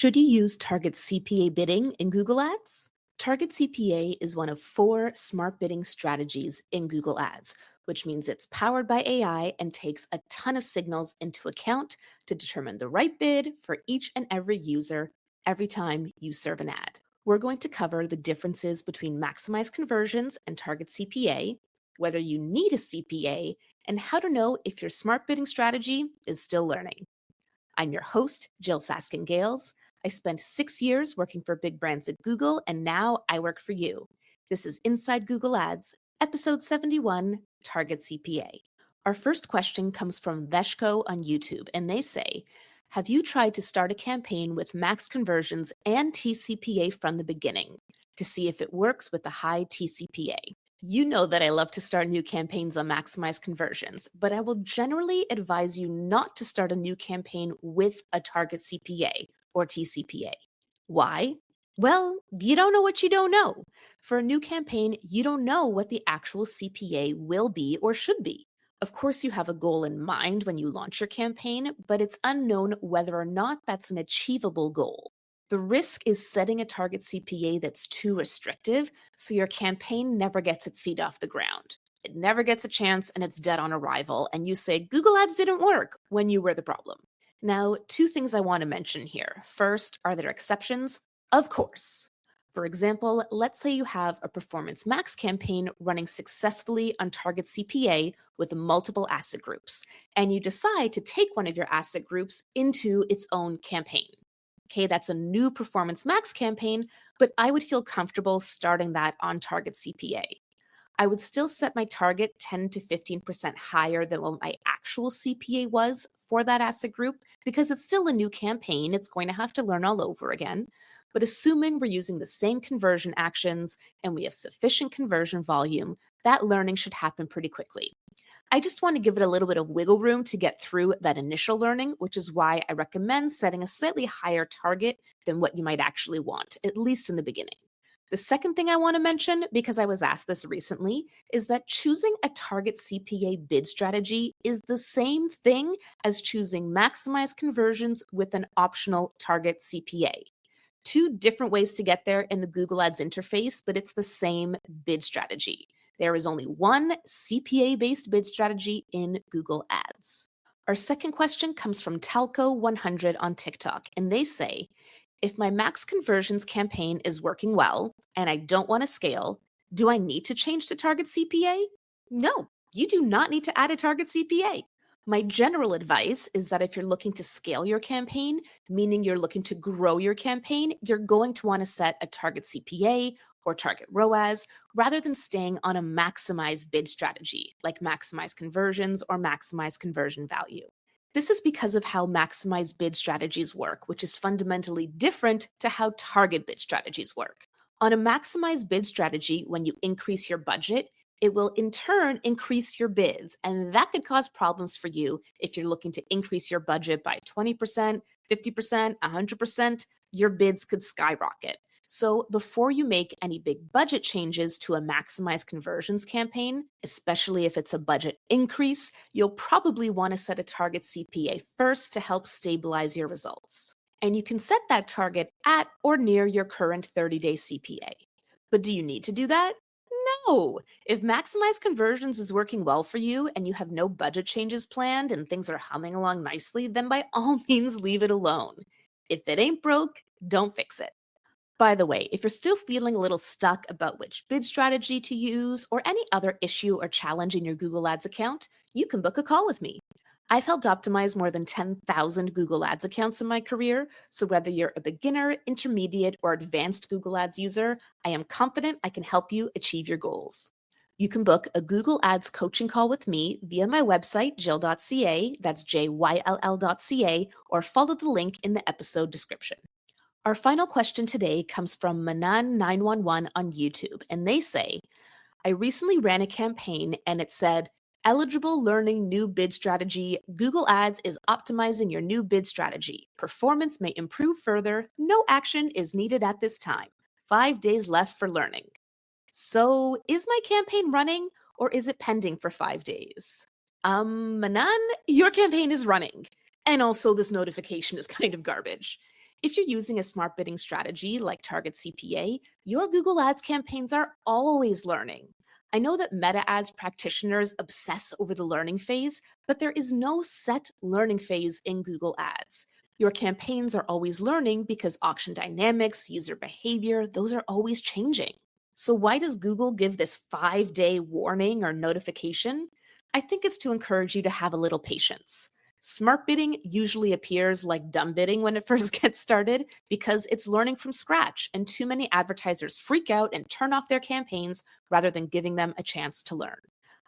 Should you use Target CPA bidding in Google Ads? Target CPA is one of 4 smart bidding strategies in Google Ads, which means it's powered by AI and takes a ton of signals into account to determine the right bid for each and every user every time you serve an ad. We're going to cover the differences between maximize conversions and Target CPA, whether you need a CPA, and how to know if your smart bidding strategy is still learning. I'm your host, Jyll Saskin Gales. I spent 6 years working for big brands at Google, and now I work for you. This is Inside Google Ads, episode 71, Target CPA. Our first question comes from Veshko on YouTube, and they say, have you tried to start a campaign with max conversions and TCPA from the beginning to see if it works with the high TCPA? You know that I love to start new campaigns on maximize conversions, but I will generally advise you not to start a new campaign with a Target CPA or TCPA. Why? Well, you don't know what you don't know. For a new campaign, you don't know what the actual CPA will be or should be. Of course, you have a goal in mind when you launch your campaign, but it's unknown whether or not that's an achievable goal. The risk is setting a Target CPA that's too restrictive, so your campaign never gets its feet off the ground. It never gets a chance and it's dead on arrival, and you say Google Ads didn't work when you were the problem. Now, 2 things I want to mention here. First, are there exceptions? Of course. For example, let's say you have a Performance Max campaign running successfully on Target CPA with multiple asset groups, and you decide to take one of your asset groups into its own campaign. Okay, that's a new Performance Max campaign, but I would feel comfortable starting that on Target CPA. I would still set my target 10 to 15% higher than what my actual CPA was for that asset group because it's still a new campaign. It's going to have to learn all over again. But assuming we're using the same conversion actions and we have sufficient conversion volume, that learning should happen pretty quickly. I just want to give it a little bit of wiggle room to get through that initial learning, which is why I recommend setting a slightly higher target than what you might actually want, at least in the beginning. The second thing I want to mention, because I was asked this recently, is that choosing a Target CPA bid strategy is the same thing as choosing maximize conversions with an optional Target CPA. 2 different ways to get there in the Google Ads interface, but it's the same bid strategy. There is only one CPA-based bid strategy in Google Ads. Our second question comes from Talco100 on TikTok, and they say, if my max conversions campaign is working well and I don't want to scale, do I need to change to Target CPA? No, you do not need to add a Target CPA. My general advice is that if you're looking to scale your campaign, meaning you're looking to grow your campaign, you're going to want to set a Target CPA or Target ROAS rather than staying on a maximize bid strategy like maximize conversions or maximize conversion value. This is because of how maximize bid strategies work, which is fundamentally different to how target bid strategies work. On a maximize bid strategy, when you increase your budget, it will in turn increase your bids, and that could cause problems for you if you're looking to increase your budget by 20%, 50%, 100%, your bids could skyrocket. So before you make any big budget changes to a maximize conversions campaign, especially if it's a budget increase, you'll probably want to set a Target CPA first to help stabilize your results. And you can set that target at or near your current 30-day CPA. But do you need to do that? No. If maximize conversions is working well for you and you have no budget changes planned and things are humming along nicely, then by all means leave it alone. If it ain't broke, don't fix it. By the way, if you're still feeling a little stuck about which bid strategy to use or any other issue or challenge in your Google Ads account, you can book a call with me. I've helped optimize more than 10,000 Google Ads accounts in my career, so whether you're a beginner, intermediate, or advanced Google Ads user, I am confident I can help you achieve your goals. You can book a Google Ads coaching call with me via my website, jyll.ca, that's JYLL.ca, or follow the link in the episode description. Our final question today comes from Manan911 on YouTube, and they say, I recently ran a campaign and it said, eligible learning new bid strategy. Google Ads is optimizing your new bid strategy. Performance may improve further. No action is needed at this time. 5 days left for learning. So is my campaign running or is it pending for 5 days? Manan, your campaign is running. And also this notification is kind of garbage. If you're using a smart bidding strategy like Target CPA, your Google Ads campaigns are always learning. I know that meta ads practitioners obsess over the learning phase, but there is no set learning phase in Google Ads. Your campaigns are always learning because auction dynamics, user behavior, those are always changing. So, why does Google give this 5-day warning or notification? I think it's to encourage you to have a little patience. Smart bidding usually appears like dumb bidding when it first gets started because it's learning from scratch, and too many advertisers freak out and turn off their campaigns rather than giving them a chance to learn.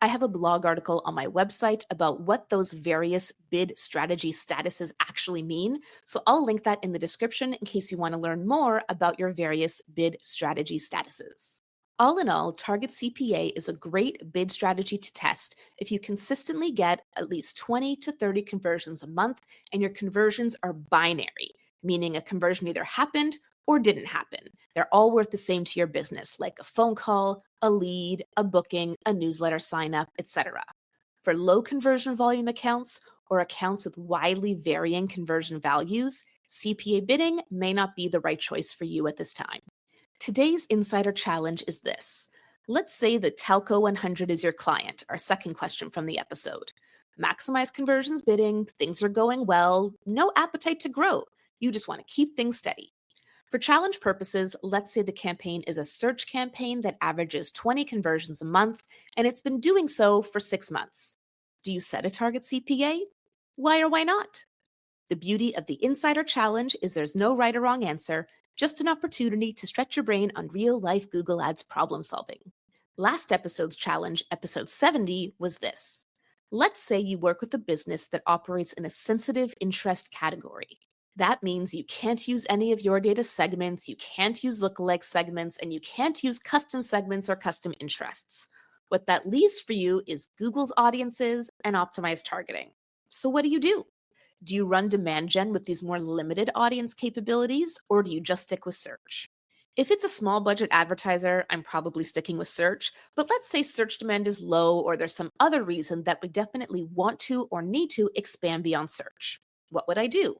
I have a blog article on my website about what those various bid strategy statuses actually mean, so I'll link that in the description in case you want to learn more about your various bid strategy statuses. All in all, Target CPA is a great bid strategy to test if you consistently get at least 20 to 30 conversions a month and your conversions are binary, meaning a conversion either happened or didn't happen. They're all worth the same to your business, like a phone call, a lead, a booking, a newsletter sign up, etc. For low conversion volume accounts or accounts with widely varying conversion values, CPA bidding may not be the right choice for you at this time. Today's insider challenge is this. Let's say the Telco 100 is your client, our second question from the episode. Maximize conversions bidding, things are going well, no appetite to grow. You just want to keep things steady. For challenge purposes, let's say the campaign is a search campaign that averages 20 conversions a month, and it's been doing so for 6 months. Do you set a target CPA? Why or why not? The beauty of the Insider Challenge is there's no right or wrong answer, just an opportunity to stretch your brain on real-life Google Ads problem solving. Last episode's challenge, episode 70, was this. Let's say you work with a business that operates in a sensitive interest category. That means you can't use any of your data segments, you can't use lookalike segments, and you can't use custom segments or custom interests. What that leaves for you is Google's audiences and optimized targeting. So what do? Do you run demand gen with these more limited audience capabilities, or do you just stick with search? If it's a small budget advertiser, I'm probably sticking with search, but let's say search demand is low or there's some other reason that we definitely want to or need to expand beyond search. What would I do?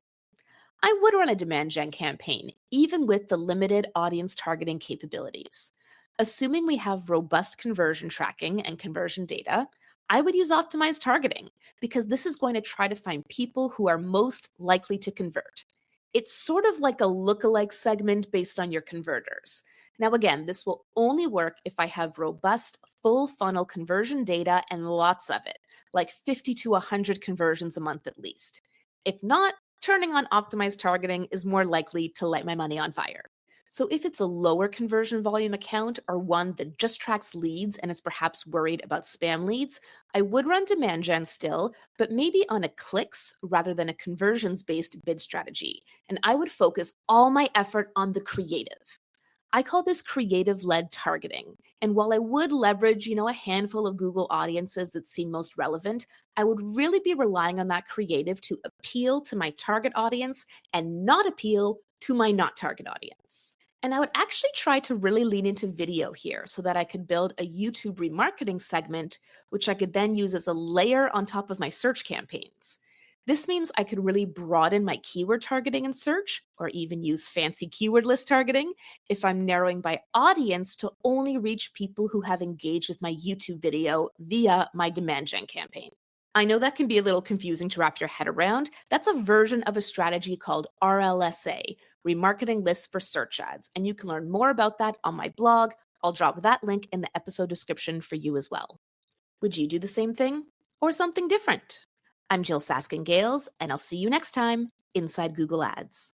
I would run a demand gen campaign, even with the limited audience targeting capabilities. Assuming we have robust conversion tracking and conversion data, I would use optimized targeting because this is going to try to find people who are most likely to convert. It's sort of like a lookalike segment based on your converters. Now, again, this will only work if I have robust full funnel conversion data and lots of it, like 50 to 100 conversions a month at least. If not, turning on optimized targeting is more likely to light my money on fire. So if it's a lower conversion volume account or one that just tracks leads and is perhaps worried about spam leads, I would run demand gen still, but maybe on a clicks rather than a conversions-based bid strategy. And I would focus all my effort on the creative. I call this creative-led targeting. And while I would leverage, a handful of Google audiences that seem most relevant, I would really be relying on that creative to appeal to my target audience and not appeal to my not target audience. And I would actually try to really lean into video here so that I could build a YouTube remarketing segment, which I could then use as a layer on top of my search campaigns. This means I could really broaden my keyword targeting in search, or even use fancy keyword list targeting if I'm narrowing by audience to only reach people who have engaged with my YouTube video via my demand gen campaign. I know that can be a little confusing to wrap your head around. That's a version of a strategy called RLSA, Remarketing Lists for Search Ads, and you can learn more about that on my blog. I'll drop that link in the episode description for you as well. Would you do the same thing or something different? I'm Jyll Saskin Gales, and I'll see you next time inside Google Ads.